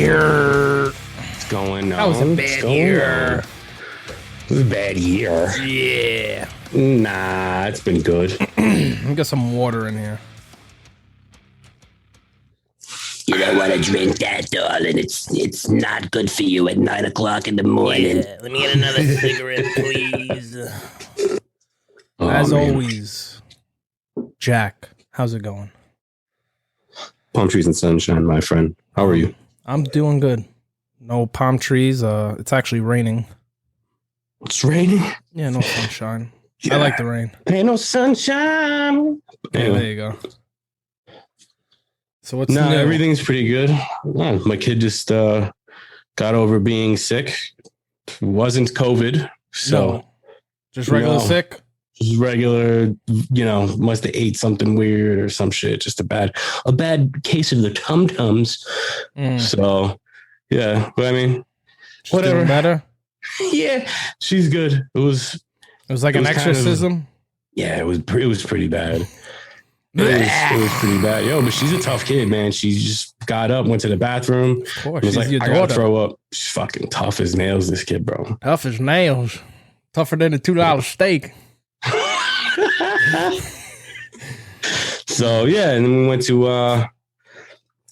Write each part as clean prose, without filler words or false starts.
year. What's going on? That was a bad year. It was a bad year. Yeah. Nah, it's been good. Let me get some water in here. You don't want to drink that, darling. It's not good for you at 9 o'clock in the morning. Yeah, let me get another cigarette, please. As always, Jack, how's it going? Palm trees and sunshine, my friend. How are you? I'm doing good. No palm trees. It's actually raining. It's raining. Yeah, no sunshine. Yeah. I like the rain. Ain't no sunshine. Yeah, there you go. So what's new? Everything's pretty good. My kid just got over being sick. It wasn't COVID, so just regular sick. Regular, must have ate something weird or some shit. Just a bad case of the tum-tums. So, yeah. But I mean, She's whatever. Doing better. Yeah, she's good. It was like an exorcism. It was pretty bad. It was pretty bad. But she's a tough kid, man. She just got up, went to the bathroom. Of course, was she's like, your I daughter. gotta throw up. She's fucking tough as nails, this kid, bro. Tough as nails. Tougher than a $2 steak. So yeah, and then we went to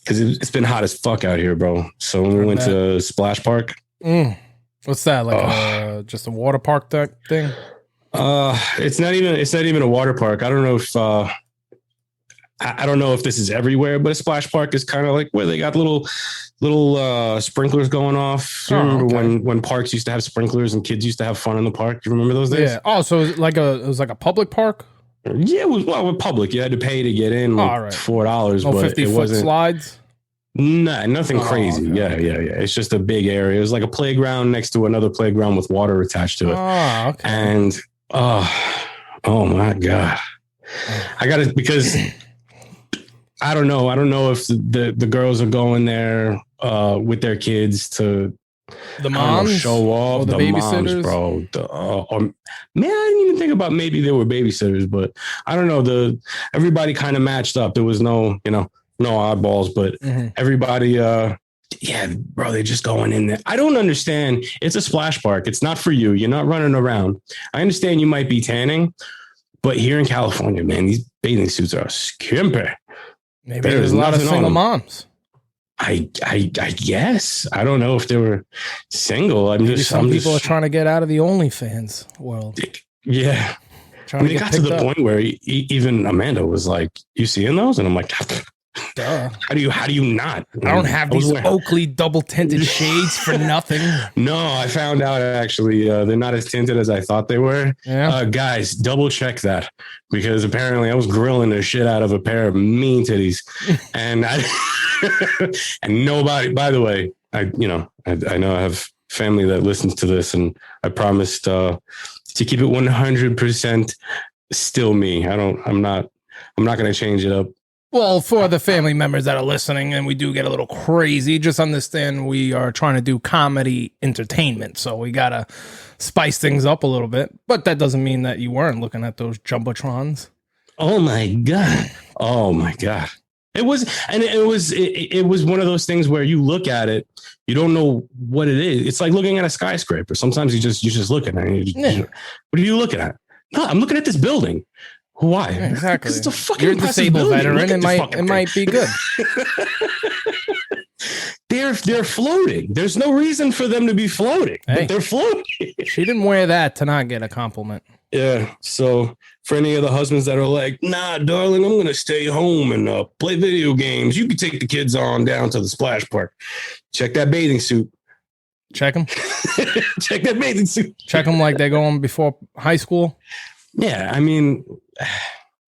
because it's been hot as fuck out here, bro. So when we went to Splash Park. What's that? Like just a water park thing? It's not even a water park. I don't know if I don't know if this is everywhere, but a splash park is kind of like where they got little sprinklers going off. You remember when parks used to have sprinklers and kids used to have fun in the park? You remember those days? Yeah. Oh, so it was like a public park? Yeah, it was public. You had to pay to get in, like $4, but 50-foot it wasn't slides. Nah, nothing crazy. Okay. Yeah. It's just a big area. It was like a playground next to another playground with water attached to it. Oh, okay. And oh my God, I got it because I don't know. I don't know if the girls are going there with their kids to the moms show off, or the babysitters, moms, bro. Man, I didn't even think about maybe they were babysitters, but I don't know. Everybody kind of matched up. There was no oddballs, but everybody, yeah, bro, they're just going in there. I don't understand. It's a splash park. It's not for you. You're not running around. I understand you might be tanning, but here in California, man, these bathing suits are skimpy. Maybe there's a lot of single moms. I guess. I don't know if they were single. Some people are trying to get out of the OnlyFans world. Yeah. It got to the point where even Amanda was like, "You seeing those?" And I'm like, duh. How do you not? I don't have these Oakley double tinted shades for nothing. No, I found out actually they're not as tinted as I thought they were. Yeah. Guys, double check that because apparently I was grilling the shit out of a pair of mean titties, and and nobody. By the way, I know I have family that listens to this, and I promised to keep it 100% still me. I'm not going to change it up. Well, for the family members that are listening, and we do get a little crazy, just understand we are trying to do comedy entertainment. So we got to spice things up a little bit. But that doesn't mean that you weren't looking at those Jumbotrons. Oh, my God. Oh, my God. It was one of those things where you look at it, you don't know what it is. It's like looking at a skyscraper. Sometimes you just look at it. What are you looking at? No, I'm looking at this building. Why? Yeah, exactly. It's a fucking You're a disabled veteran. It might be good. They're floating. There's no reason for them to be floating, but they're floating. She didn't wear that to not get a compliment. Yeah. So for any of the husbands that are like, "Nah, darling, I'm going to stay home and play video games. You can take the kids on down to the splash park. Check that bathing suit. Check them. Check that bathing suit. Check them like they're going before high school. Yeah, I mean,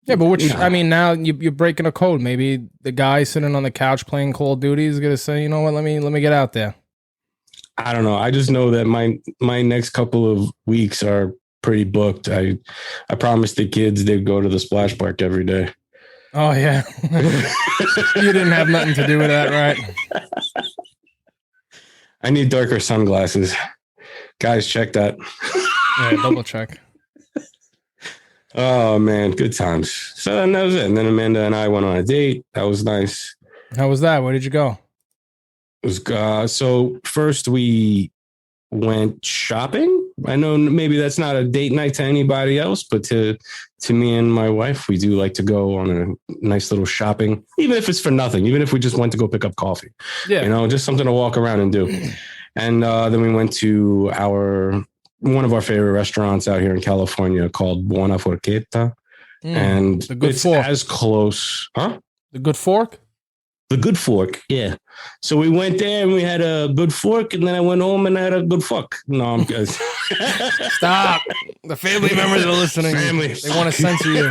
yeah, but I mean, now you're breaking a code. Maybe the guy sitting on the couch playing Call of Duty is gonna say, "You know what? Let me get out there." I don't know. I just know that my next couple of weeks are pretty booked. I promised the kids they'd go to the splash park every day. Oh yeah, you didn't have nothing to do with that, right? I need darker sunglasses, guys. Check that. Yeah, double check. Oh man, good times. So then that was it. And then Amanda and I went on a date. That was nice. How was that? Where did you go? It was so first we went shopping. I know maybe that's not a date night to anybody else, but to me and my wife, we do like to go on a nice little shopping, even if it's for nothing, even if we just went to go pick up coffee. Yeah. You know, just something to walk around and do. And then we went to one of our favorite restaurants out here in California called Buona Forchetta. And the good it's fork. as close, huh? The good fork? The good fork, yeah. So we went there and we had a good fork, and then I went home and I had a good fuck. No, I'm good. Stop. The family members are listening. Family. They want to censor you.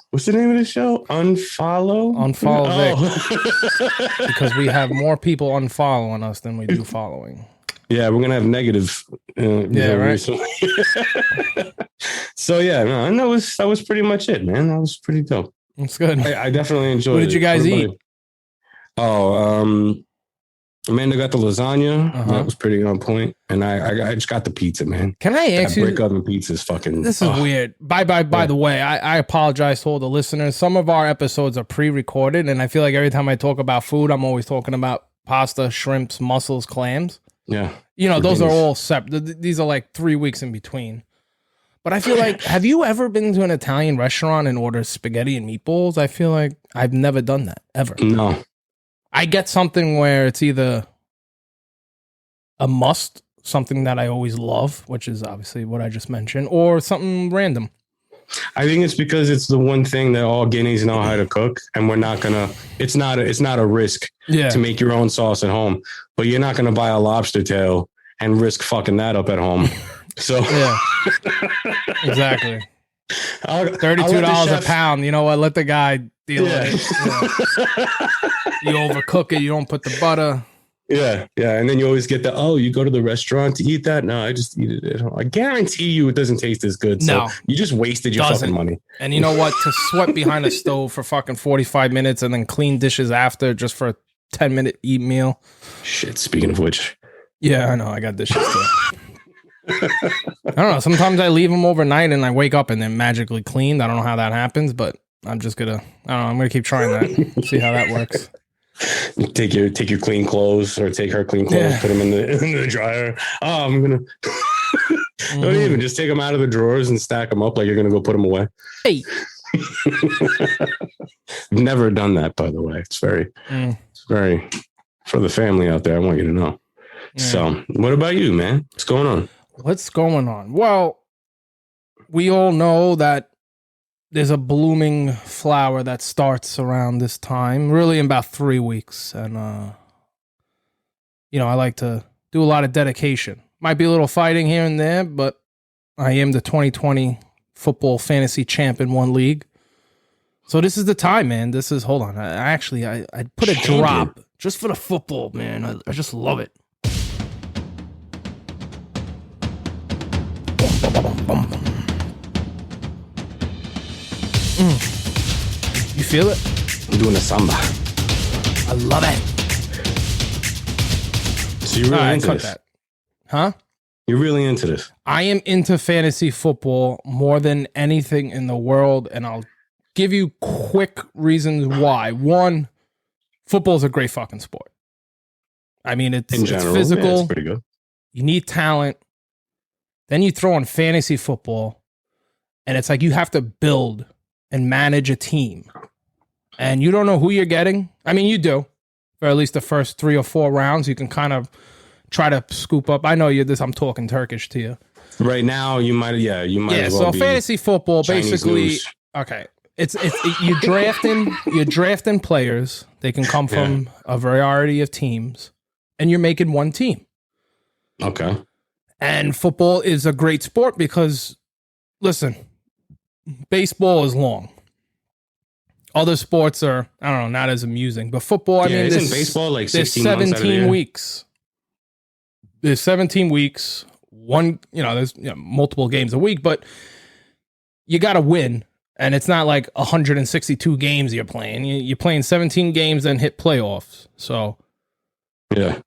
What's the name of the show? UnFollowVic. Oh. Because we have more people unfollowing us than we do following. Yeah, we're gonna have negative. Right. So yeah, no, and that was pretty much it, man. That was pretty dope. It's good. I definitely enjoyed it. What did you guys eat? Oh, Amanda got the lasagna. Uh-huh. That was pretty on point. And I just got the pizza, man. Can I ask you? Brick oven pizza is fucking. This is weird. By the way, I apologize to all the listeners. Some of our episodes are pre-recorded, and I feel like every time I talk about food, I'm always talking about pasta, shrimps, mussels, clams. Yeah. You know, those are all separate. These are like 3 weeks in between. But I feel like, have you ever been to an Italian restaurant and ordered spaghetti and meatballs? I feel like I've never done that, ever. No. I get something where it's either a must, something that I always love, which is obviously what I just mentioned, or something random. I think it's because it's the one thing that all Guineas know how to cook, and we're not gonna. It's not a risk to make your own sauce at home, but you're not gonna buy a lobster tail and risk fucking that up at home. So yeah, exactly. $32 a pound. You know what? Let the guy deal with it. Yeah. You overcook it. You don't put the butter. Yeah. And then you always get you go to the restaurant to eat that? No, I just eat it at home. I guarantee you it doesn't taste as good. So no. You just wasted your fucking money. And you know what? To sweat behind a stove for fucking 45 minutes and then clean dishes after just for a 10-minute eat meal. Shit, speaking of which. Yeah, I know. I got dishes too. I don't know. Sometimes I leave them overnight and I wake up and they're magically cleaned. I don't know how that happens, but I'm just gonna. I don't know. I'm gonna keep trying that. See how that works. Take your clean clothes, or take her clean clothes, put them in the dryer. Oh, I'm gonna. Don't even just take them out of the drawers and stack them up like you're gonna go put them away. Hey. Never done that, by the way. It's very for the family out there. I want you to know. Yeah. So, what about you, man? What's going on? What's going on? Well, we all know that there's a blooming flower that starts around this time, really in about 3 weeks. And, I like to do a lot of dedication. Might be a little fighting here and there, but I am the 2020 football fantasy champ in one league. So this is the time, man. Hold on. I put a drop just for the football, man. I just love it. You feel it? I'm doing a samba. I love it. So you're really into this? That. Huh? You're really into this? I am into fantasy football more than anything in the world, and I'll give you quick reasons why. One, football is a great fucking sport. I mean, it's physical. Yeah, it's pretty good. You need talent. Then you throw in fantasy football, and it's like you have to build and manage a team. And you don't know who you're getting. I mean, you do. For at least the first 3 or 4 rounds, you can kind of try to scoop up. I know I'm talking Turkish to you. Right now, you might as well so be fantasy football, Chinese basically, news. Okay. It's you're drafting players. They can come from a variety of teams, and you're making one team. Okay. And football is a great sport because, listen, baseball is long. Other sports are, I don't know, not as amusing. But football, isn't baseball like 16 months out of the 17 year? weeks. There's 17 weeks. There's multiple games a week, but you got to win. And it's not like 162 games you're playing. You're playing 17 games and hit playoffs. So, yeah.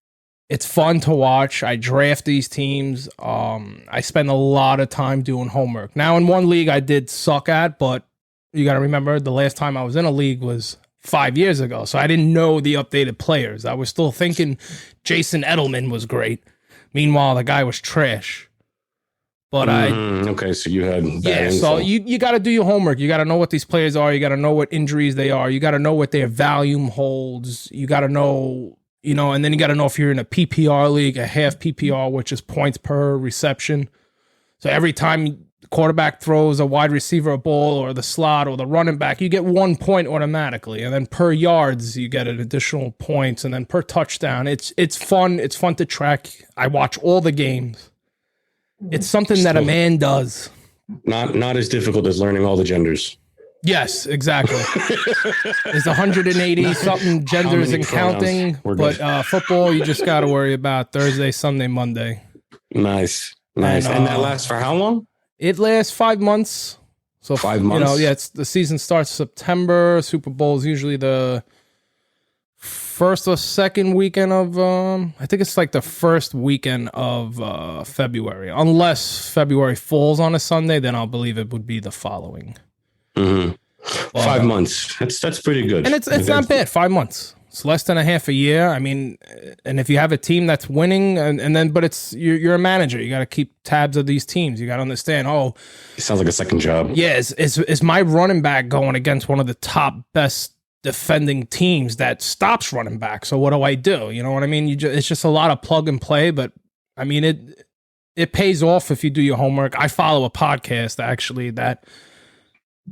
It's fun to watch. I draft these teams. I spend a lot of time doing homework. Now, in one league I did suck at, but you got to remember the last time I was in a league was 5 years ago. So I didn't know the updated players. I was still thinking Jason Edelman was great. Meanwhile, the guy was trash. But okay, so you had that info. So you got to do your homework. You got to know what these players are. You got to know what injuries they are. You got to know what their volume holds. You got to know, and then you got to know if you're in a PPR league, a half PPR, which is points per reception. So every time the quarterback throws a wide receiver a ball or the slot or the running back, you get 1 point automatically. And then per yards, you get an additional points. And then per touchdown, it's fun. It's fun to track. I watch all the games. It's something that a man does. Not as difficult as learning all the genders. Yes, exactly. There's 180 something genders and counting, but football you just got to worry about Thursday, Sunday, Monday. Nice. And that lasts for how long? It lasts 5 months. So 5 months. It's the season starts September. Super Bowl is usually the first or second weekend of I think it's like the first weekend of February. Unless February falls on a Sunday, then I'll believe it would be the following. 5 months. That's pretty good. And it's not bad. 5 months. It's less than a half a year. I mean, and if you have a team that's winning, but it's you're a manager, you got to keep tabs of these teams. You got to understand. Oh, it sounds like a second job. Yeah, is my running back going against one of the top best defending teams that stops running back? So what do I do? You know what I mean? It's just a lot of plug and play, but I mean it pays off if you do your homework. I follow a podcast actually that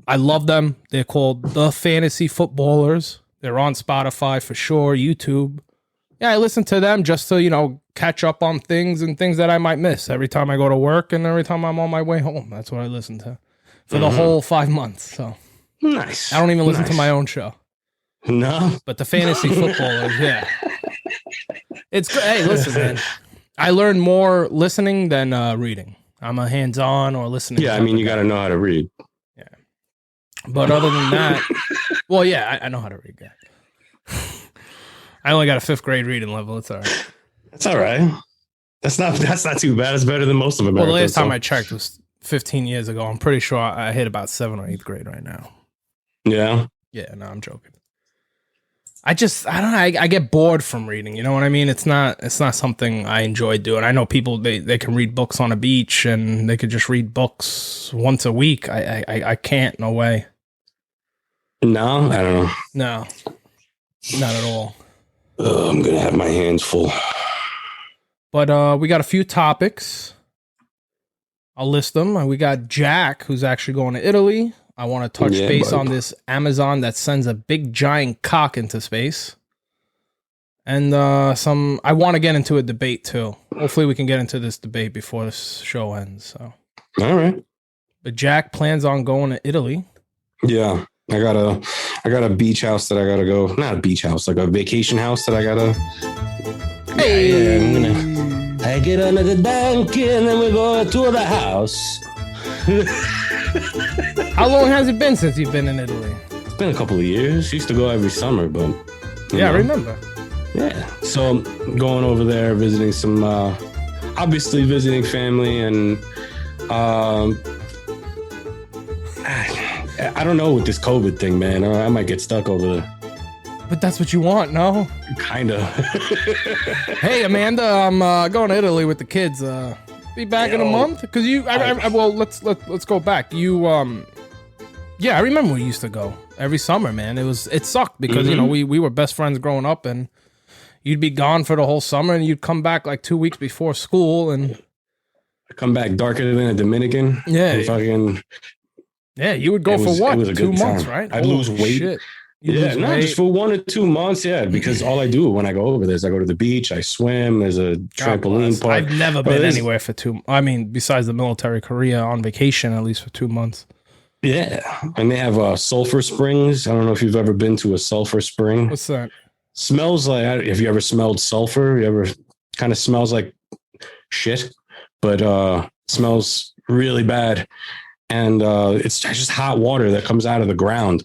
I love them. They're called The Fantasy Footballers. They're on Spotify for sure, YouTube. Yeah, I listen to them just to, catch up on things and things that I might miss every time I go to work and every time I'm on my way home. That's what I listen to for the whole 5 months. So nice. I don't even listen to my own show. No. But The Fantasy Footballers, yeah. It's good. Hey, listen, man. I learn more listening than reading. I'm a hands-on or listening. Yeah, I mean, you got to know how to read. Yeah. But other than that, well, yeah, I know how to read, guy. I only got a 5th grade reading level. It's all right. That's all right. That's not too bad. It's better than most of America. Well, the last time I checked was 15 years ago. I'm pretty sure I hit about 7th or 8th grade right now. Yeah. Yeah, no, I'm joking. I don't know. I get bored from reading. You know what I mean? It's not something I enjoy doing. I know people, they can read books on a beach and they could just read books once a week. I can't. No way. No, I don't know. No, not at all. I'm going to have my hands full. But we got a few topics. I'll list them. We got Jack, who's actually going to Italy. I want to touch base on this Amazon that sends a big giant cock into space. And I want to get into a debate too. Hopefully we can get into this debate before this show ends. So. All right. But Jack plans on going to Italy. Yeah. I got a beach house that I got to go. Not a beach house, like a vacation house that I got to. Hey. Yeah, I get under the donkey and then we go to the house. How long has it been since you've been in Italy? It's been a couple of years. Used to go every summer, but I remember. Yeah, so I'm going over there, visiting some, obviously visiting family, and I don't know with this COVID thing, man. I might get stuck over there. But that's what you want, no? Kinda. Hey, Amanda, I'm going to Italy with the kids. Be back in a month? Because well, let's go back. I remember we used to go every summer, man. It sucked because we were best friends growing up, and you'd be gone for the whole summer, and you'd come back like 2 weeks before school, and I come back darker than a Dominican. Yeah, fucking. Yeah, you would go for what? 2 months, right? I'd lose weight. Shit. Just for 1 or 2 months, because all I do when I go over there is I go to the beach, I swim, there's a trampoline park. I've never been anywhere for besides the military, Korea, on vacation at least for 2 months. Yeah, and they have sulfur springs. I don't know if you've ever been to a sulfur spring. What's that? Smells like, have you ever smelled sulfur? Kind of smells like shit, but smells really bad. And it's just hot water that comes out of the ground.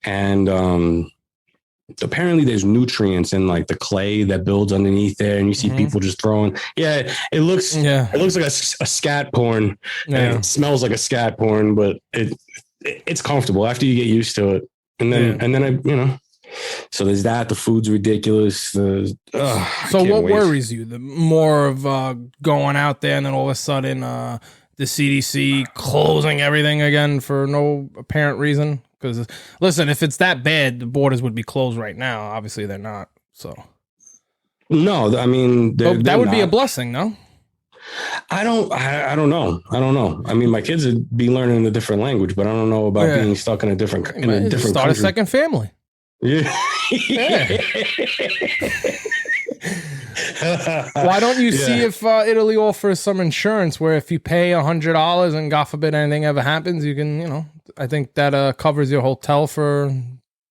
And apparently there's nutrients in like the clay that builds underneath there, and you see people just throwing. Yeah, it looks like a scat porn. Yeah. It smells like a scat porn, but it's comfortable after you get used to it. And then So there's that. The food's ridiculous. So what worries you? The more of going out there and then all of a sudden the CDC closing everything again for no apparent reason? Because listen, if it's that bad, the borders would be closed right now. Obviously, they're not. So no, I mean that would be a blessing, no? I don't know. I mean, my kids would be learning a different language, but I don't know about being stuck in a different start country. A second family. Yeah. Why don't you see if Italy offers some insurance where if you pay $100 and God forbid anything ever happens, you can, I think that covers your hotel for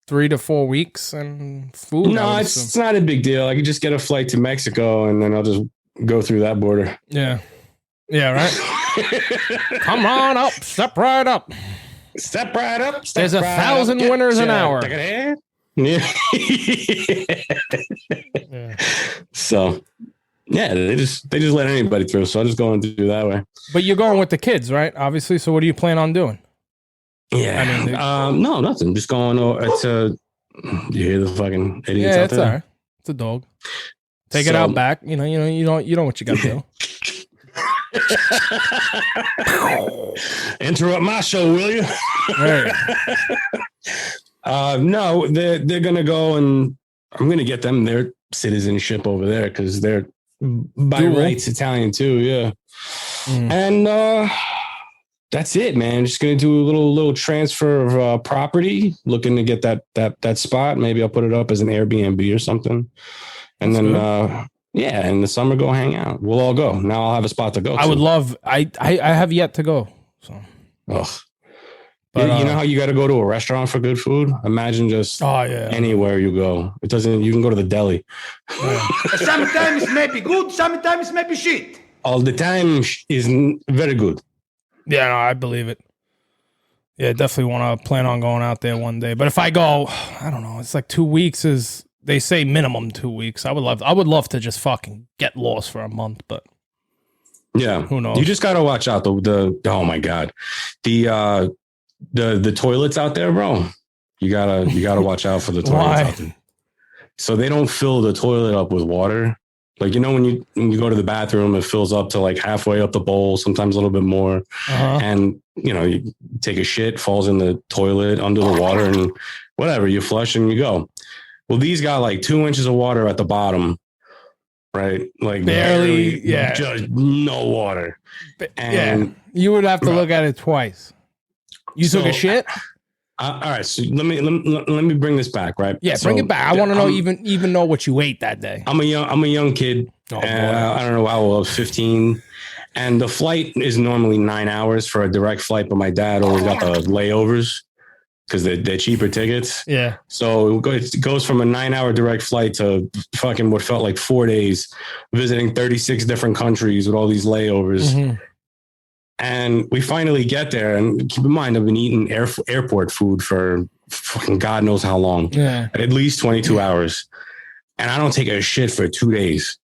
3 to 4 weeks and food. No, it's not a big deal. I could just get a flight to Mexico and then I'll just go through that border. Yeah. Yeah, right. Come on up. Step right up. Step right up. There's 1,000 winners an hour. Yeah. So, yeah, they just let anybody through. So I'll just go and do that way. But you're going with the kids, right? Obviously. So what do you plan on doing? Yeah. I mean, no, nothing. Just going to. You hear the fucking idiots out there? All right. It's a dog. Take it out back. You know what you got to do. Interrupt my show, will you? Right. No, they're gonna go and I'm gonna get them their citizenship over there because they're by rights Italian too. Yeah, and that's it, man. Just gonna do a little transfer of property. Looking to get that spot. Maybe I'll put it up as an Airbnb or something, and that's then. Yeah, in the summer, go hang out. We'll all go. Now I'll have a spot to go. I would love. I have yet to go. So, but, you know how you got to go to a restaurant for good food? Imagine just anywhere you go. It doesn't. You can go to the deli. Yeah. Sometimes it may be good. Sometimes it may be shit. All the time is very good. Yeah, no, I believe it. Yeah, definitely want to plan on going out there one day. But if I go, I don't know. It's like 2 weeks is. They say minimum 2 weeks. I would love to just fucking get lost for a month, but yeah, who knows? You just gotta watch out the oh my god, the toilets out there, bro. You gotta watch out for the toilets out there. So they don't fill the toilet up with water. Like when you go to the bathroom, it fills up to like halfway up the bowl, sometimes a little bit more, and you take a shit, falls in the toilet under the water, and whatever you flush and you go. Well, these got like 2 inches of water at the bottom, right? Like barely just no water. And you would have to look at it twice. You took a shit? All right, so let me bring this back, right? Yeah, bring it back. I want to know even know what you ate that day. I'm a young kid. I don't know how old I was, 15. And the flight is normally 9 hours for a direct flight, but my dad always got the layovers. Because they're cheaper tickets. Yeah. So it goes from a 9-hour direct flight to fucking what felt like 4 days, visiting 36 different countries with all these layovers. Mm-hmm. And we finally get there. And keep in mind, I've been eating airport food for fucking God knows how long. Yeah. At least 22 hours. And I don't take a shit for 2 days.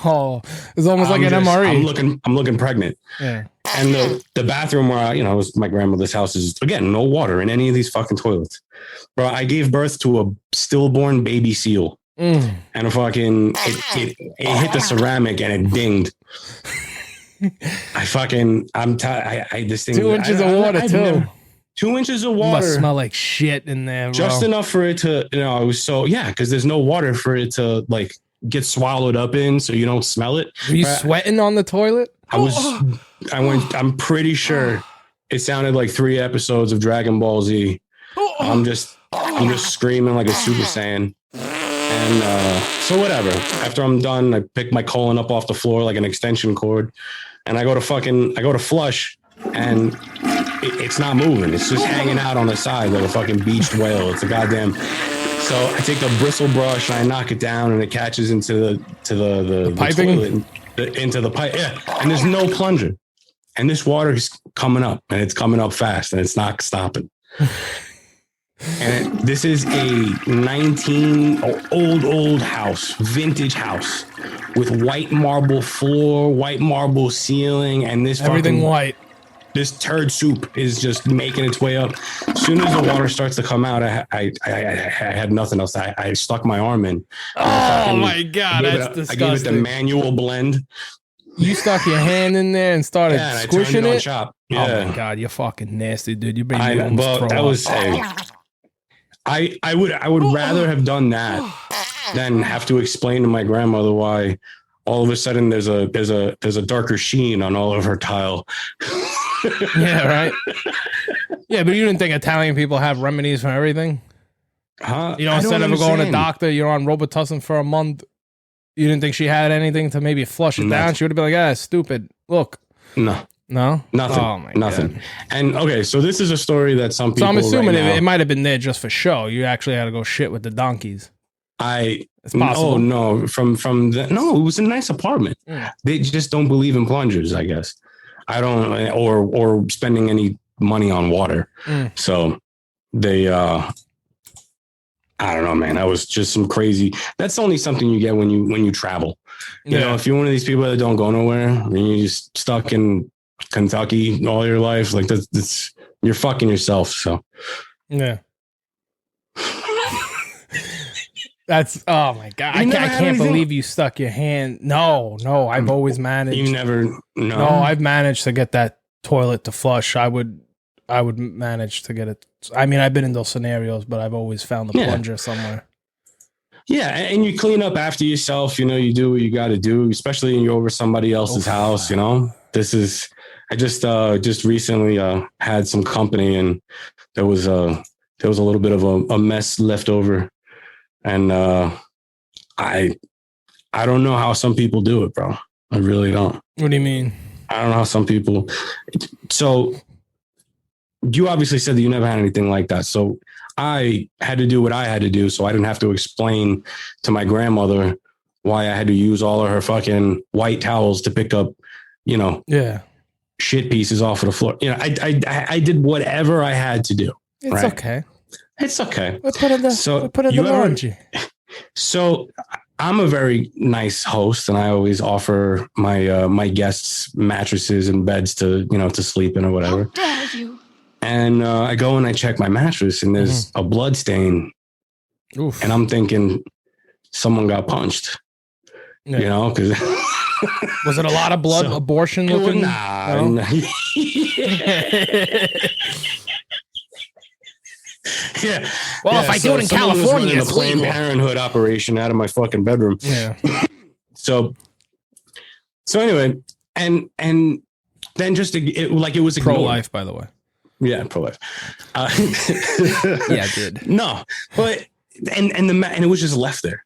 Oh, it's almost like an MRE. I'm looking pregnant. Yeah. And the bathroom where it was my grandmother's house is again no water in any of these fucking toilets. Bro, I gave birth to a stillborn baby seal, and a fucking it hit the ceramic and it dinged. This thing 2 inches of water too. 2 inches of water. Must smell like shit in there, bro. Just enough for it to I was because there's no water for it to like get swallowed up in, so you don't smell it. Were you sweating on the toilet? I'm pretty sure it sounded like 3 episodes of Dragon Ball Z. I'm just screaming like a Super Saiyan. And so whatever. After I'm done, I pick my colon up off the floor like an extension cord, and I go to flush, and it's not moving. It's just hanging out on the side like a fucking beached whale. It's a goddamn. So I take the bristle brush and I knock it down, and it catches into the piping. Toilet, into the pipe. Yeah. And there's no plunger. And this water is coming up, and it's coming up fast, and it's not stopping. And this is a old house, vintage house with white marble floor, white marble ceiling, and this everything white. This turd soup is just making its way up. As soon as the water starts to come out, I had nothing else. I stuck my arm in. Oh my God, that's I gave it the disgusting. manual blend. You stuck your hand in there and started Yeah, and squishing I turned it? on chop. Oh Yeah. my God, you're fucking nasty, dude. You made me almost Well, throw that up. was I would rather have done that than have to explain to my grandmother why all of a sudden there's a darker sheen on all of her tile. Yeah, right. Yeah, but you didn't think Italian people have remedies for everything? Huh? You know, instead of going to doctor, you're on Robitussin for a month. You didn't think she had anything to maybe flush it down? She would have been like, ah, stupid. Look. No. Nothing. Oh my nothing. God. And okay, so this is a story that some people. So I'm assuming right now, it might have been there just for show. You actually had to go shit with the donkeys. It's possible. Oh no, from no, it was a nice apartment. Mm. They just don't believe in plungers, I guess. I don't, or spending any money on water. Mm. So they, I don't know, man. That was just some crazy. That's only something you get when you travel. You know, if you're one of these people that don't go nowhere and you're just stuck in Kentucky all your life, like that's you're fucking yourself. So yeah. That's, oh my God. I never had can't anything? believe you stuck your hand. No, I've always managed. You never, No, I've managed to get that toilet to flush. I would manage to get it. I mean, I've been in those scenarios, but I've always found the plunger somewhere. Yeah, and you clean up after yourself. You know, you do what you got to do, especially when you're over somebody else's house. You know, this is. I just recently had some company, and there was a little bit of a mess left over, and I don't know how some people do it, bro. I really don't. What do you mean? I don't know how some people. So you obviously said that you never had anything like that. So I had to do what I had to do, so I didn't have to explain to my grandmother why I had to use all of her fucking white towels to pick up, shit pieces off of the floor. You know, I did whatever I had to do. It's okay. It's okay. We put in the laundry. So I'm a very nice host, and I always offer my guests mattresses and beds to sleep in or whatever. How dare you? And I go and I check my mattress, and there's a blood stain. Oof. And I'm thinking someone got punched. Yeah. You know, because was it a lot of blood? Abortion looking? Nah. No? Yeah. Well, if I do it in California, a Planned Parenthood operation out of my fucking bedroom. Yeah. So anyway, and then just it was ignored. Pro-life, by the way. Yeah, pro-life. Yeah, I did. No, but and it was just left there.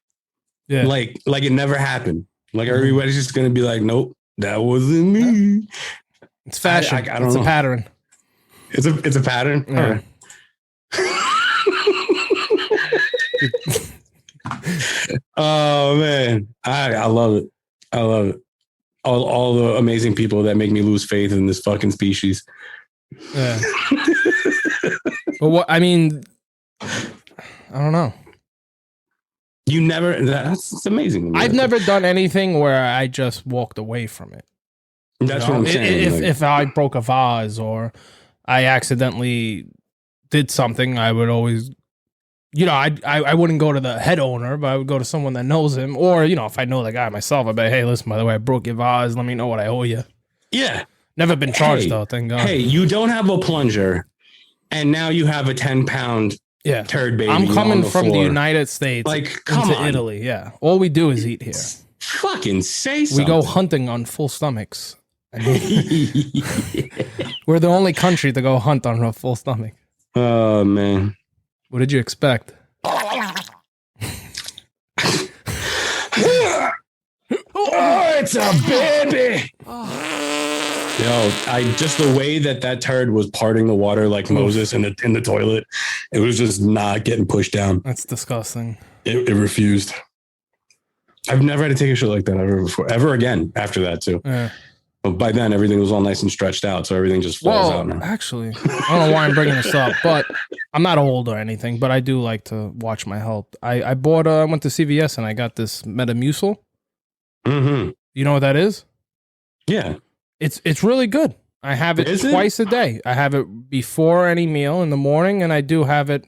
Yeah. Like it never happened. Like everybody's just gonna be like, nope, that wasn't me. It's fashion. I don't it's know. a pattern. It's a pattern. Yeah. All right. Oh man, I love it. I love it. All the amazing people that make me lose faith in this fucking species. Yeah. But what I mean, I don't know. You never. That's amazing. I've never done anything where I just walked away from it. That's what I'm saying. If I broke a vase or I accidentally did something, I would always, I wouldn't go to the head owner, but I would go to someone that knows him. Or, if I know the guy myself, I'd be like, hey, listen, by the way, I broke your vase. Let me know what I owe you. Yeah. Never been charged, though, thank God. Hey, you don't have a plunger, and now you have a 10-pound turd baby. I'm coming from floor. the United States into Italy, yeah. All we do is eat here. Fucking say something. We go hunting on full stomachs. We're the only country to go hunt on a full stomach. Oh, man. What did you expect? Oh, it's a baby. Just the way that turd was parting the water like Moses in the toilet, it was just not getting pushed down. That's disgusting. It refused. I've never had to take a shit like that ever again after that too. Yeah. But by then everything was all nice and stretched out, so everything just falls out now. Actually, I don't know why I'm bringing this up, but I'm not old or anything, but I do like to watch my health. I went to CVS and I got this Metamucil. Mm-hmm. You know what that is? Yeah. It's really good. I have it Is it? twice a day. I have it before any meal in the morning, and I do have it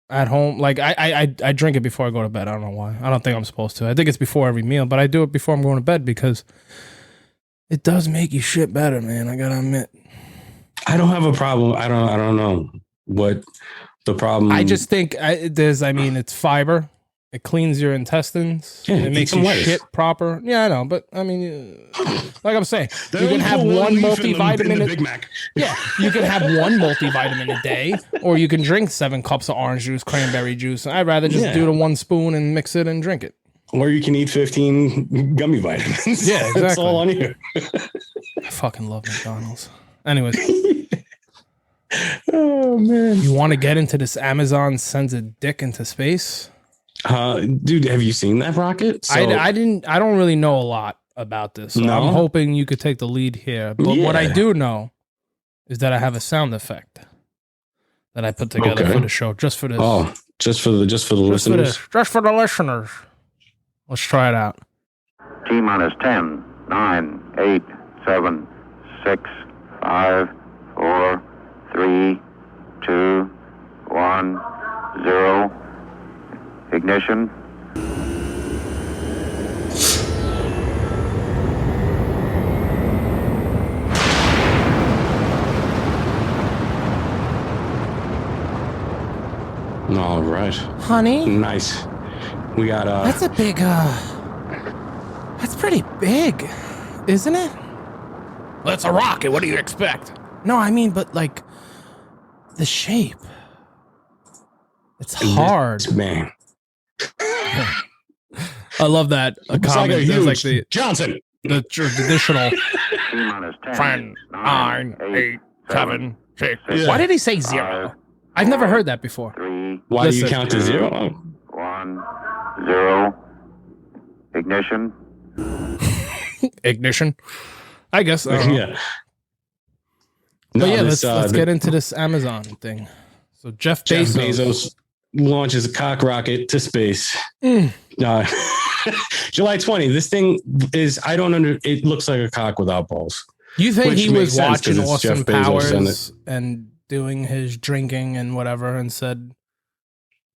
at home. Like I drink it before I go to bed. I don't know why. I don't think I'm supposed to. I think it's before every meal, but I do it before I'm going to bed because it does make you shit better, man. I gotta admit. I don't have a problem. I don't know what the problem. I just think it's fiber. It cleans your intestines. Yeah, it makes some you lettuce. shit proper. Yeah, I know, but I mean, like I'm saying, They you can don't have put one leaf in multivitamin. the Big Mac. Yeah, you can have one multivitamin a day, or you can drink 7 cups of orange juice, cranberry juice. I'd rather just do the 1 spoon and mix it and drink it. Or you can eat 15 gummy vitamins. Yeah, exactly. That's all on you. I fucking love McDonald's. Anyways, Oh man, you want to get into this Amazon sends a dick into space? dude, have you seen that rocket? So, I don't really know a lot about this. So No? I'm hoping you could take the lead here. But what I Yeah. do know is that I have a sound effect that I put together Okay. for the show, just for this. Oh, just for the just for listeners. this, just for the listeners. Let's try it out. T minus 10, 9, 8, 7, 6, 5, 4, 3, 2, 1, 0. Ignition. All right, Honey, nice. We got that's a big, that's pretty big, isn't it? Well, it's a rocket. What do you expect? No, I mean, but like, the shape. It's hard. man. I love that. A It's like comment. a There's huge like Johnson. the traditional. T minus 10, 10, 9, 8, 7, 6. Yeah. Why did he say 0? I've never heard that before. 3, Why do you Listen. count to 0? 1, 0. Ignition. Ignition. I guess. I don't know. Yeah. No, But yeah, this, let's get into this Amazon thing. So Jeff Jeff Bezos. Bezos launches a cock rocket to space. July 20. This thing is, it looks like a cock without balls. You think Which he makes was sense 'cause watching it's Austin Jeff Bezos Powers and doing his drinking and whatever and said,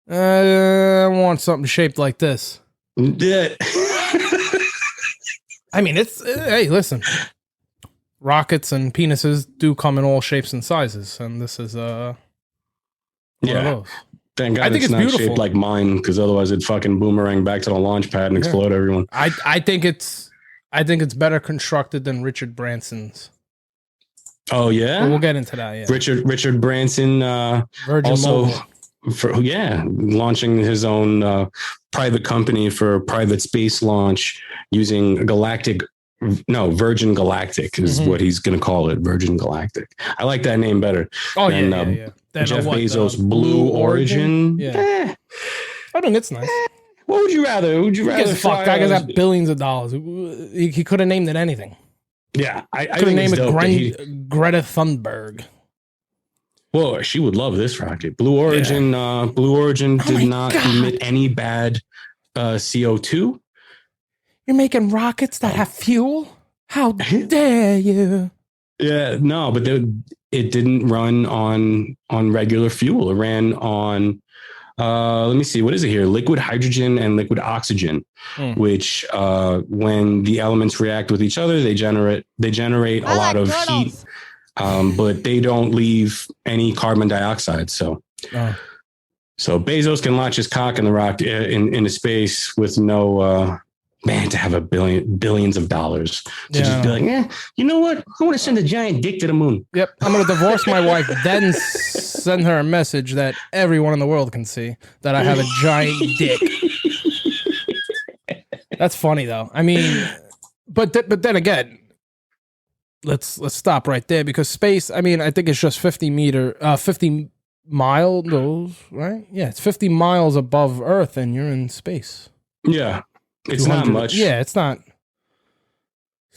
I want something shaped like this. Yeah. I mean, hey, listen. Rockets and penises do come in all shapes and sizes, and this is one of those. Thank God I think it's it's not beautiful. shaped like mine, because otherwise it'd fucking boomerang back to the launch pad and explode everyone. I think it's better constructed than Richard Branson's. Oh yeah, But we'll get into that. Yeah, Richard Branson Virgin also Mobile. launching his own private company for private space launch using Virgin Galactic is what he's going to call it. Virgin Galactic. I like that name better. Oh than, yeah. Then Jeff what, Bezos Blue Origin. Yeah. I mean, it's nice. What would you rather? Would you Who gives rather a fuck? fly Guy has a- got billions of dollars. He could have named it anything. Yeah, I Could have think named it's it dope that he- Greta Thunberg. Well, she would love this rocket. Blue Origin. Blue Origin Oh my did not God. emit any bad CO2. You're making rockets that have fuel? How dare you? Yeah, no, but it didn't run on regular fuel. It ran on let me see, what is it here? Liquid hydrogen and liquid oxygen, which when the elements react with each other, they generate a lot of heat, but they don't leave any carbon dioxide. So Bezos can launch his cock in the rock into space with no man, to have billions of dollars to just be like, you know what? I want to send a giant dick to the moon. Yep. I'm going to divorce my wife, then send her a message that everyone in the world can see that I have a giant dick. That's funny though. I mean, but then again, let's stop right there because space, I mean, I think it's just 50 miles, right? Yeah, it's 50 miles above Earth and you're in space. Yeah. It's not 200 much. Yeah, it's not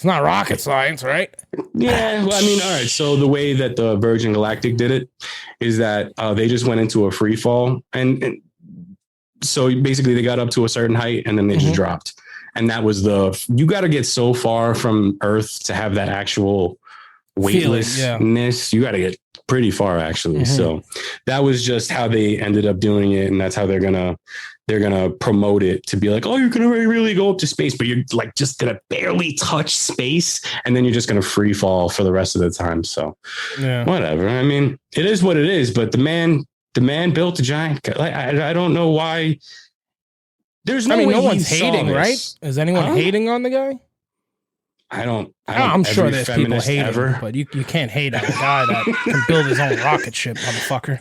rocket science, right? Yeah. Well, I mean, all right. So the way that the Virgin Galactic did it is that they just went into a free fall. And so basically they got up to a certain height and then they just dropped. And that was you got to get so far from Earth to have that actual weightlessness. You got to get pretty far actually. So that was just how they ended up doing it, and that's how they're gonna promote it to be like, oh, you're gonna really go up to space, but you're like just gonna barely touch space, and then you're just gonna free fall for the rest of the time. So whatever. I mean, it is what it is. But the man built a giant. Like I don't know why. There's no way no one's hating, right? Is anyone hating on the guy? I'm sure there's people hating, but you can't hate on a guy that can build his own rocket ship, motherfucker.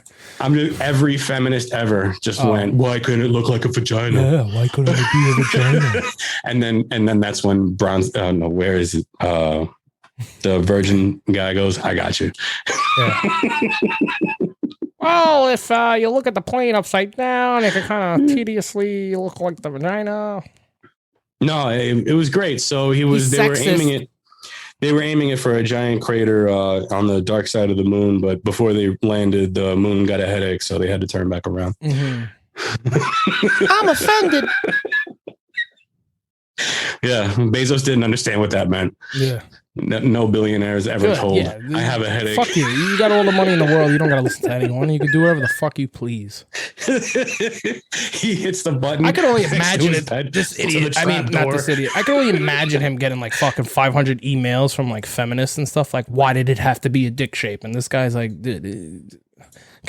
Every feminist ever just went, why couldn't it look like a vagina? Yeah, why couldn't it be a vagina? and then that's when where is it? The virgin guy goes, I got you. Yeah. Well, if you look at the plane upside down, it can kind of tediously look like the vagina. No, it was great. So they were aiming it for a giant crater on the dark side of the moon, but before they landed, the moon got a headache, so they had to turn back around. I'm offended. Yeah, Bezos didn't understand what that meant. Yeah. No billionaires ever told. Yeah. I have a headache. Fuck you. You got all the money in the world. You don't got to listen to anyone. You can do whatever the fuck you please. He hits the button. I can only imagine this idiot. I mean, not this idiot. I can only imagine him getting like fucking 500 emails from like feminists and stuff. Like, why did it have to be a dick shape? And this guy's like, can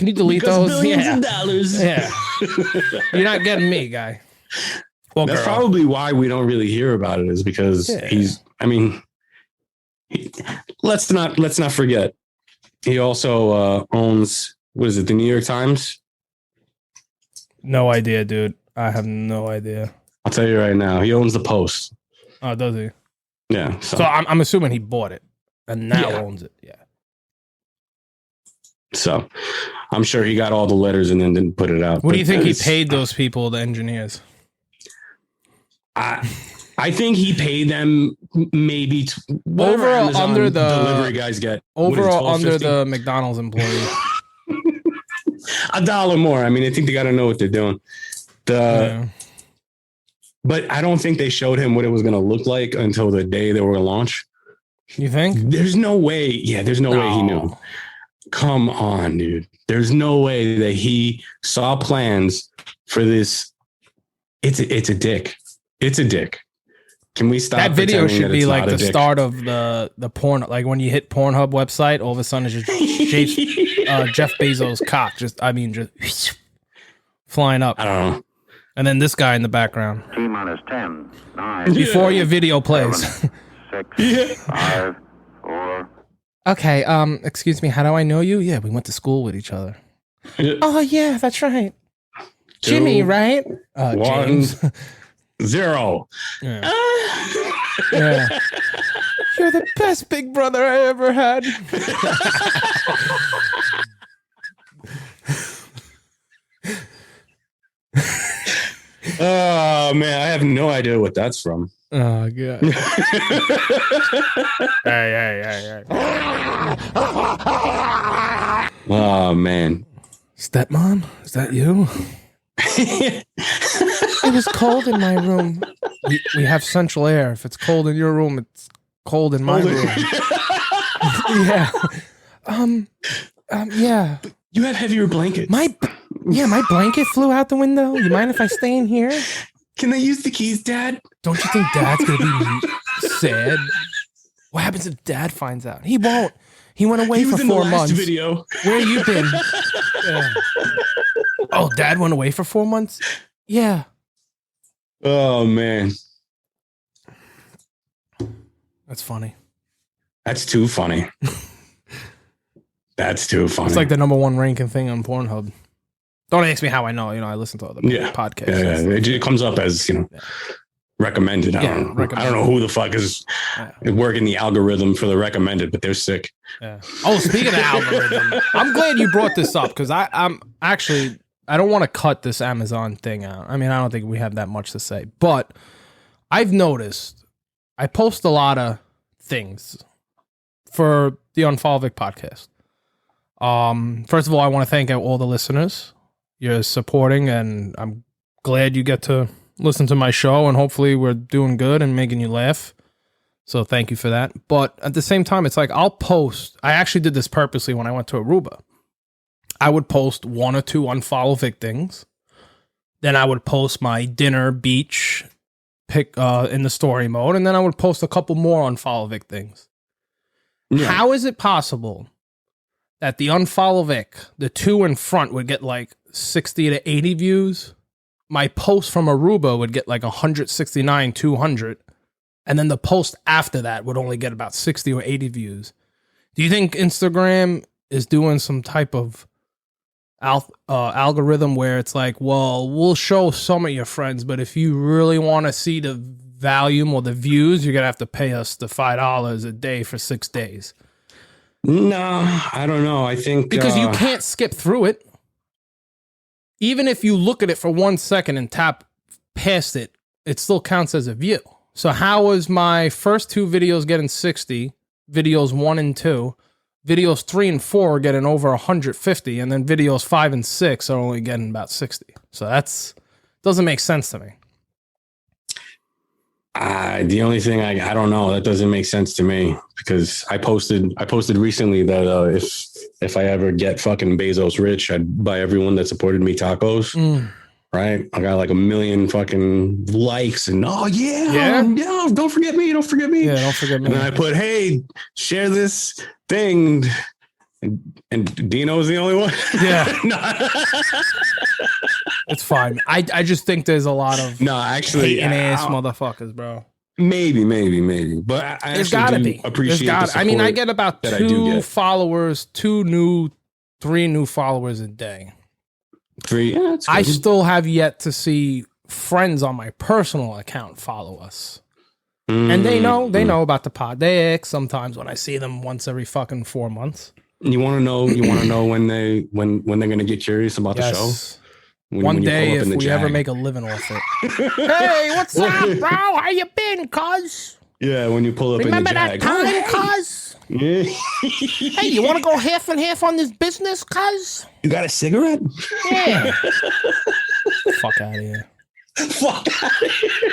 you delete those? Billions of dollars. Yeah. You're not getting me, guy. Well, that's probably why we don't really hear about it, is because let's not forget, he also owns, what is it, the New York Times? No idea, dude. I have no idea. I'll tell you right now, he owns the Post. Oh, does he? Yeah. So I'm assuming he bought it and now owns it. Yeah. So I'm sure he got all the letters and then didn't put it out. What do you think he paid those people, the engineers? I think he paid them maybe over or under the delivery guys get. Over or under the McDonald's employee. $1 more. I mean, I think they got to know what they're doing. But I don't think they showed him what it was going to look like until the day they were going to launch. You think? There's no way. Yeah, there's no way he knew. Come on, dude. There's no way that he saw plans for this. It's a dick. It's a dick. Can we stop? That video should be like the start of the porn, like when you hit Pornhub website, all of a sudden it's just Jeff Bezos' cock, just flying up. I don't know. And then this guy in the background. T-minus 10, 9. Before your video plays. 7, 6, 5, 4. Okay, excuse me, how do I know you? Yeah, we went to school with each other. Oh yeah, that's right. Jimmy, right? James. 0. Yeah. Yeah. You're the best big brother I ever had. Oh man, I have no idea what that's from. Oh god. Hey. Oh man. Stepmom, is that you? It was cold in my room. We have central air. If it's cold in your room, it's cold in my room. Yeah. Yeah. You have heavier blankets. My blanket flew out the window. You mind if I stay in here? Can I use the keys, Dad? Don't you think Dad's gonna be sad? What happens if Dad finds out? He won't. He went away for 4 months. Video. Where you been? Yeah. Oh, Dad went away for 4 months? Yeah. Oh, man. That's funny. That's too funny. That's too funny. It's like the #1 ranking thing on Pornhub. Don't ask me how I know. I listen to other podcasts. Yeah. It comes up as, recommended. I don't know who the fuck is working the algorithm for the recommended, but they're sick. Yeah. Oh, speaking of algorithm, I'm glad you brought this up because I'm actually, I don't want to cut this Amazon thing out. I mean, I don't think we have that much to say, but I've noticed I post a lot of things for the UnFollowVic podcast. First of all, I want to thank all the listeners. You're supporting, and I'm glad you get to listen to my show, and hopefully we're doing good and making you laugh. So thank you for that. But at the same time, it's like I'll post. I actually did this purposely when I went to Aruba. I would post 1 or 2 UnFollowVic things. Then I would post my dinner beach pick in the story mode. And then I would post a couple more UnFollowVic things. Yeah. How is it possible that the UnFollowVic, the 2 in front, would get like 60 to 80 views? My post from Aruba would get like 169, 200. And then the post after that would only get about 60 or 80 views. Do you think Instagram is doing some type of algorithm where it's like, well, we'll show some of your friends, but if you really want to see the volume or the views, you're going to have to pay us the $5 a day for 6 days? No, I don't know. I think because you can't skip through it. Even if you look at it for 1 second and tap past it, it still counts as a view. So how was my first 2 videos getting 60, videos 1 and 2, videos 3 and 4 are getting over 150, and then videos 5 and 6 are only getting about 60. So that's doesn't make sense to me. The only thing I don't know, that doesn't make sense to me, because I posted recently that if I ever get fucking Bezos rich, I'd buy everyone that supported me tacos. Right? I got like 1 million fucking likes and yeah, don't forget me. Yeah, don't forget me. And then I put, hey, share this thing. And Dino's the only one. Yeah. It's fine. I just think there's a lot of hating ass motherfuckers, bro. Maybe. But I there's gotta be. Appreciate the support. I mean, I get about 2 followers, 3 new followers a day. 3, yeah, that's good. I still have yet to see friends on my personal account follow us. And they know about the pod. They ask sometimes when I see them once every fucking 4 months. You want to know when they're going to get curious about the show? One day, if we ever make a living off it. Hey, what's up, bro? How you been, cuz? Yeah, when you pull up Remember in the Jag. Remember that time, cuz? Yeah. Hey, you want to go half and half on this business, cuz? You got a cigarette? Yeah. Fuck out of here. Fuck out of here.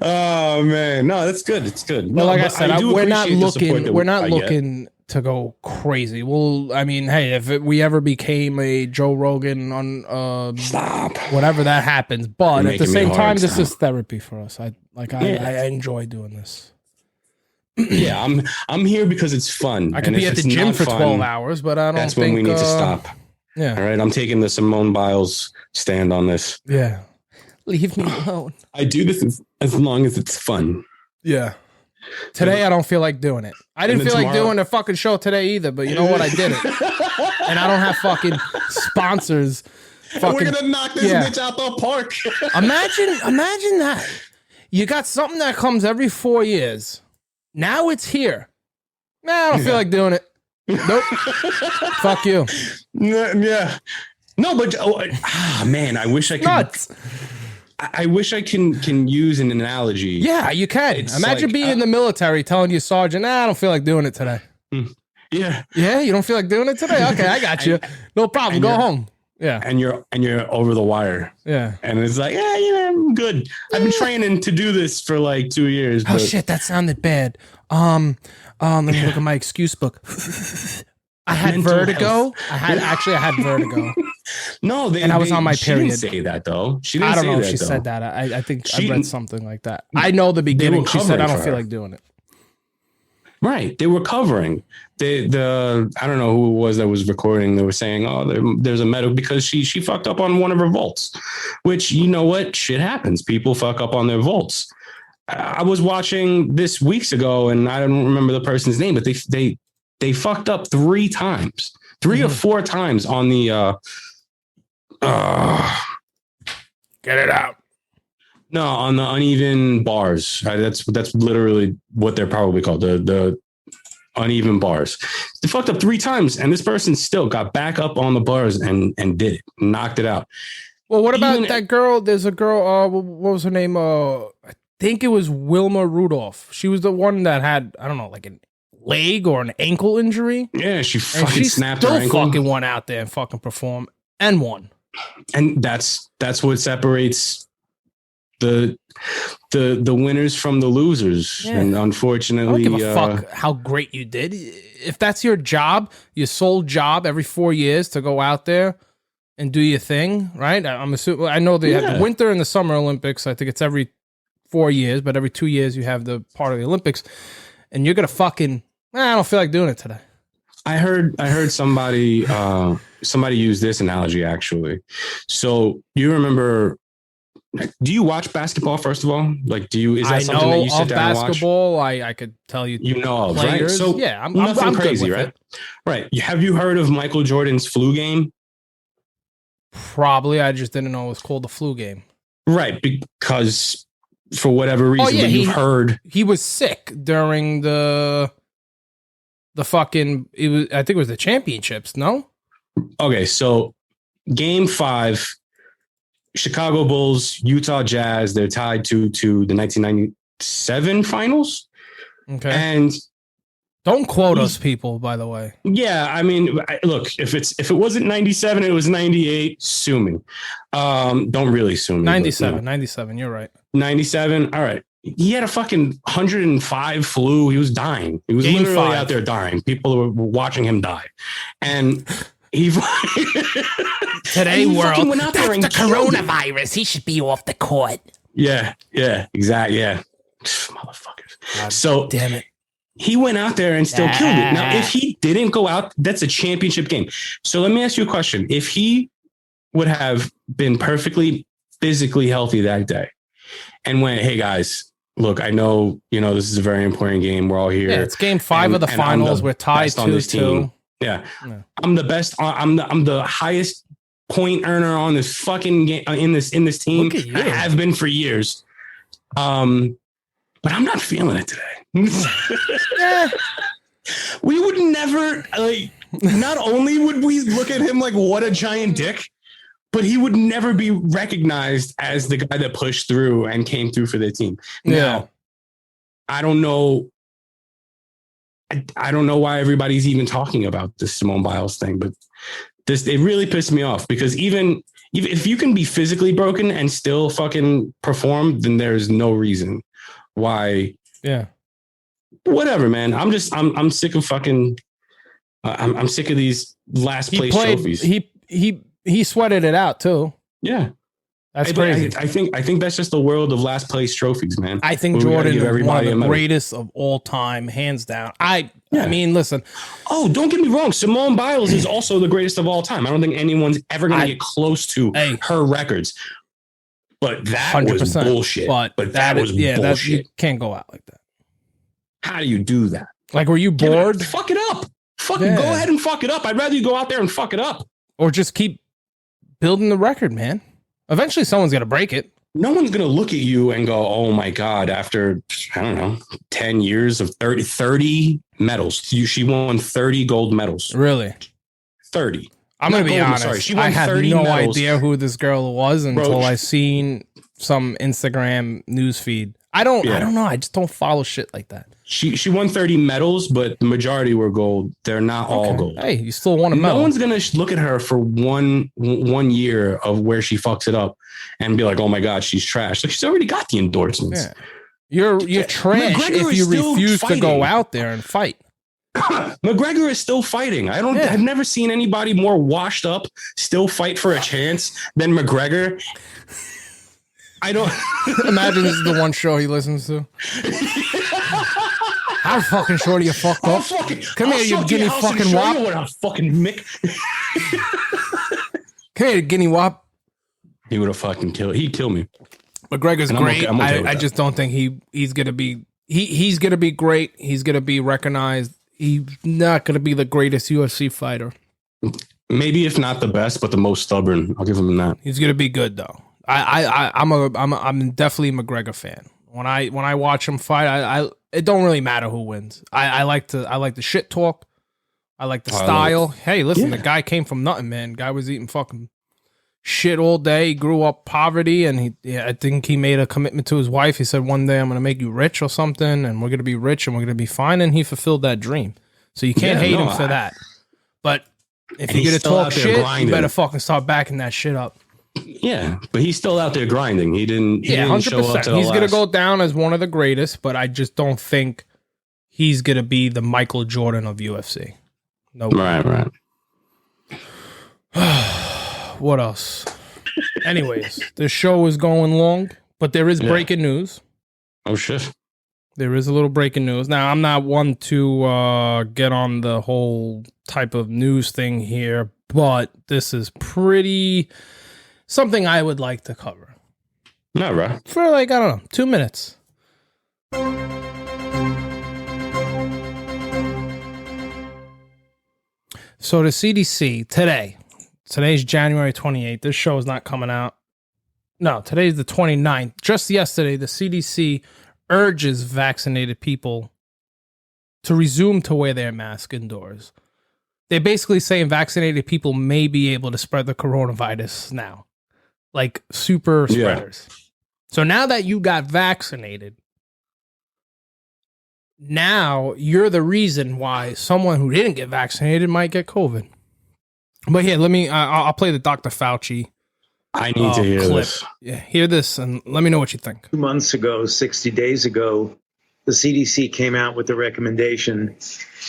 Oh man, no, that's good. It's good. Well, no, like I said, we're not looking get. To go crazy. Well, I mean, hey, if we ever became a Joe Rogan on Stop, whatever that happens, but at the same time, this stop. is therapy for us. I enjoy doing this. Yeah, I'm here because it's fun. I could be at the gym for 12 hours, but I don't. That's when we need to stop. Yeah. All right, I'm taking the Simone Biles stand on this. Yeah. Leave me alone. I do this as long as it's fun. Yeah. Today, I don't feel like doing it. I didn't feel like doing a fucking show today either, but you know what? I did it. And I don't have fucking sponsors. We're going to knock this bitch out the park. Imagine that. You got something that comes every 4 years. Now it's here. Nah, I don't feel like doing it. Nope. Fuck you. Yeah. No, but man, I wish I could. Nuts. I wish I can use an analogy. Yeah, you can. Imagine being in the military telling your sergeant, I don't feel like doing it today. Yeah. Yeah, you don't feel like doing it today? Okay, I got you. No problem. Go home. Yeah. And you're over the wire. Yeah. And it's like, I'm good. I've been training to do this for like 2 years. Oh shit, that sounded bad. Let me look at my excuse book. I had vertigo. I had vertigo. No, I was on my period. She didn't say that though. I don't know if she said that. I think I read something like that. I know the beginning. She said, "I don't feel like doing it." Right. They were covering. I don't know who it was that was recording. They were saying, "Oh, there's a medical," because she fucked up on one of her vaults. Which, you know what? Shit happens. People fuck up on their vaults. I was watching this weeks ago, and I don't remember the person's name, but they fucked up 3 times, 3 or 4 times on the. Get it out. No, on the uneven bars. That's literally what they're probably called. The uneven bars. They fucked up 3 times, and this person still got back up on the bars and did it, knocked it out. Well, what about that girl? There's a girl. What was her name? I think it was Wilma Rudolph. She was the one that had, I don't know, like a leg or an ankle injury. Yeah, she fucking snapped her ankle. Still fucking went out there and fucking performed and won. And that's what separates the winners from the losers, and I don't unfortunately, give a fuck how great you did. If that's your job, your sole job every 4 years to go out there and do your thing, right? I'm assuming. I know they have the Winter and the Summer Olympics. I think it's every 4 years, but every 2 years you have the part of the Olympics, and you're gonna fucking. I don't feel like doing it today. I heard somebody use this analogy actually. So you remember? Do you watch basketball first of all? Like, is that something that you sit down and watch? Basketball. I could tell you. You know of, right? Players. So yeah, I'm nothing crazy, good with right? it. Right. Have you heard of Michael Jordan's flu game? Probably. I just didn't know it was called the flu game. Right, because for whatever reason, but you've heard he was sick during the fucking. I think it was the championships. No. Okay, so Game 5, Chicago Bulls, Utah Jazz. They're tied to the 1997 finals. Okay. And don't quote us, people. By the way. Yeah, I mean, look, if it wasn't 97, it was 98. Sue me. Don't really sue me. 97. 97. You're right. 97. All right. He had a fucking 105 flu. He was dying. He was literally out there dying. People were watching him die. And he today world, went out there and the coronavirus. He should be off the court. Yeah, exactly. Yeah. Motherfuckers. God, so damn it. He went out there and still killed it. Now, if he didn't go out, that's a championship game. So let me ask you a question. If he would have been perfectly physically healthy that day and went, hey guys, look, I know, this is a very important game. We're all here. Yeah, it's game 5 of the finals. We're tied 2-2. Yeah. I'm the best. I'm the highest point earner on this fucking game in this team. I have been for years. But I'm not feeling it today. We would never not only would we look at him like what a giant dick, but he would never be recognized as the guy that pushed through and came through for the team. Yeah. Now, I don't know why everybody's even talking about this Simone Biles thing, but it really pissed me off because even if you can be physically broken and still fucking perform, then there's no reason why. Yeah. Whatever, man. I'm sick of fucking. I'm sick of these last place trophies. He sweated it out too. Yeah, that's crazy. I think that's just the world of last place trophies, man. I think Jordan is one of the greatest of all time, hands down. I mean, listen. Oh, don't get me wrong. Simone Biles is also the greatest of all time. I don't think anyone's ever going to get close to her records. But that was bullshit. But that was bullshit. You can't go out like that. How do you do that? Like, were you bored? Fuck it up. Go ahead and fuck it up. I'd rather you go out there and fuck it up. Or just keep building the record, man. Eventually someone's going to break it. No one's going to look at you and go, oh my God, after, I don't know, 10 years of 30 medals. She won 30 gold medals. Really? 30. I'm going to be honest. Sorry, she won I had 30 no medals. idea who this girl was until I seen some Instagram news feed. I don't know. I just don't follow shit like that. She won 30 medals, but the majority were gold. They're not all gold. Hey, you still won a medal. No one's going to look at her for one year of where she fucks it up and be like, oh my God, she's trash. Like, she's already got the endorsements. Yeah. You're trash McGregor if you refuse to go out there and fight. McGregor is still fighting. I've never seen anybody more washed up, still fight for a chance than McGregor. I don't imagine this is the one show he listens to. How fucking short are you fucked up? Come here, you guinea fucking wop. What a fucking Mick. Come here, guinea wop. He would have fucking killed. He'd kill me. McGregor's great. I just don't think he's gonna be. He's gonna be great. He's gonna be recognized. He's not gonna be the greatest UFC fighter. Maybe if not the best, but the most stubborn. I'll give him that. He's gonna be good though. I'm definitely a McGregor fan. When I watch him fight, it don't really matter who wins. I like the shit talk. I like the style. Hey, listen, the guy came from nothing, man. Guy was eating fucking shit all day. He grew up poverty, and I think he made a commitment to his wife. He said, one day I'm gonna make you rich or something, and we're gonna be rich and we're gonna be fine. And he fulfilled that dream. So you can't hate him for that. But if you're gonna talk shit, you better fucking start backing that shit up. Yeah, but he's still out there grinding. He didn't show up 100%. to the He's going to last- go down as one of the greatest, but I just don't think he's going to be the Michael Jordan of UFC. No way. Right. What else? Anyways, the show is going long, but there is breaking news. Oh, shit. There is a little breaking news. Now, I'm not one to get on the whole type of news thing here, but this is pretty something I would like to cover. No, right. For like, I don't know, 2 minutes. So the CDC today's January 28th. This show is not coming out. No, today's the 29th. Just yesterday, the CDC urges vaccinated people to resume to wear their mask indoors. They're basically saying vaccinated people may be able to spread the coronavirus now, like super spreaders. So now that you got vaccinated, now you're the reason why someone who didn't get vaccinated might get COVID. But here, I'll play the Dr. Fauci. I need to hear clip. this. Yeah, hear this and let me know what you think. 2 months ago, 60 days ago, the CDC came out with the recommendation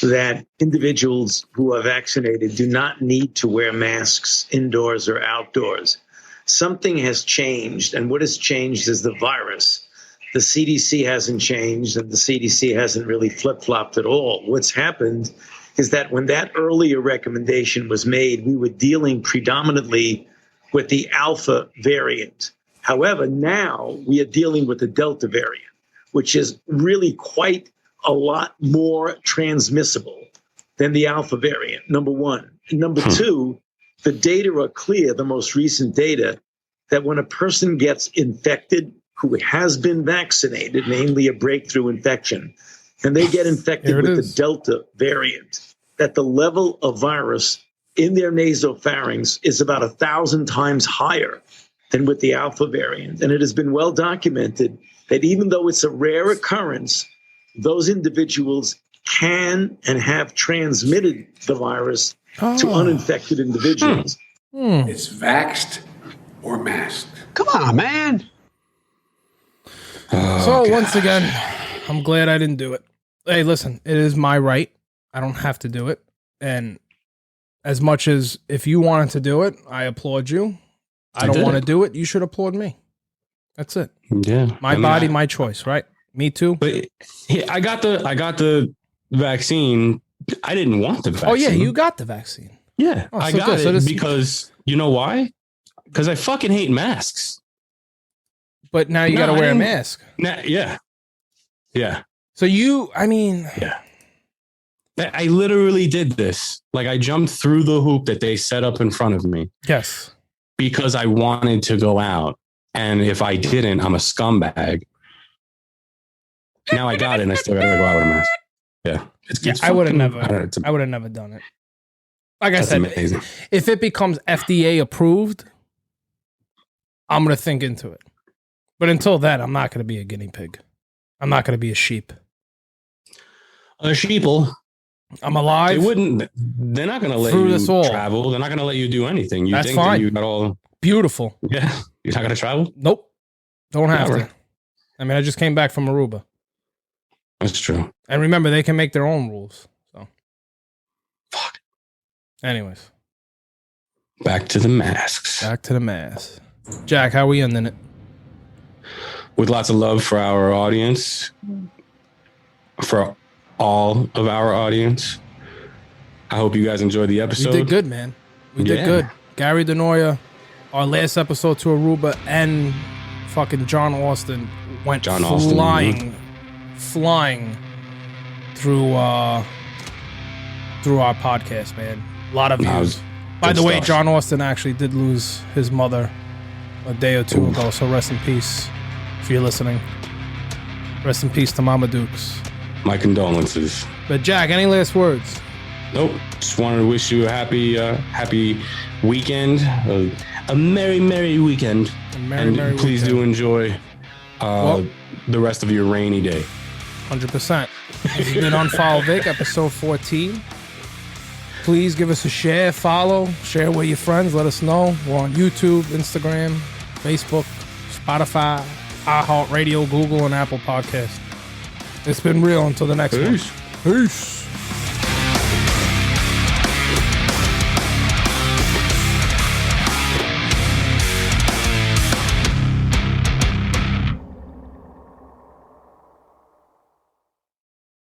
that individuals who are vaccinated do not need to wear masks indoors or outdoors. Something has changed, and what has changed is the virus. The CDC hasn't changed, and the CDC hasn't really flip-flopped at all. What's happened is that when that earlier recommendation was made, we were dealing predominantly with the Alpha variant. However, now we are dealing with the Delta variant, which is really quite a lot more transmissible than the Alpha variant, number one. And number two, the data are clear, the most recent data, that when a person gets infected who has been vaccinated, namely a breakthrough infection, and they get infected with the Delta variant, that the level of virus in their nasopharynx is about 1,000 times higher than with the Alpha variant. And it has been well documented that even though it's a rare occurrence, those individuals can and have transmitted the virus to uninfected individuals. It's vaxxed or masked. Come on, man. Once again, I'm glad I didn't do it. Hey, listen, it is my right. I don't have to do it. And as much as if you wanted to do it, I applaud you. I don't want to do it. You should applaud me. That's it. Yeah. My body, my choice, right? Me too. But I got the vaccine. I didn't want the vaccine. Oh yeah, you got the vaccine. Yeah, I got it because you know why? Because I fucking hate masks. But now you got to wear a mask. Yeah. So yeah. I literally did this. Like I jumped through the hoop that they set up in front of me. Yes. Because I wanted to go out. And if I didn't, I'm a scumbag. Now I got it and I still gotta go out with a mask. Yeah. It's I would have fucking- never done it. Like I That's said, amazing. if it becomes FDA approved, I'm going to think into it. But until then, I'm not going to be a guinea pig. I'm not going to be a sheep. A sheeple. I'm alive. They're not going to let Through you this all. travel. They're not going to let you do anything. You That's think fine. that you got all. Beautiful. Yeah. You're not going to travel? Nope. Don't have Yeah, to. right. I mean, I just came back from Aruba. That's true. And remember, they can make their own rules. So, Fuck. anyways, Back to the masks. back to the mass. Jack, how we ending it? With lots of love for our audience, for all of our audience. I hope you guys enjoyed the We episode. did good, man. We did Yeah. good. Gary Denoya, our last episode to Aruba, and fucking John Austin went flying through our podcast, man. A lot of That views. was By good the way, stuff. John Austin actually did lose his mother a day or two ago, so rest in peace if you're listening. Rest in peace to Mama Dukes. My condolences. But Jack, any last words? Nope. Just wanted to wish you a happy weekend, a merry weekend, A merry please do weekend. enjoy the rest of your rainy day. 100%. This has been UnFollowVic, episode 14. Please give us a share, follow, share with your friends. Let us know. We're on YouTube, Instagram, Facebook, Spotify, iHeartRadio, Google, and Apple Podcasts. It's been real. Until the next one. Peace.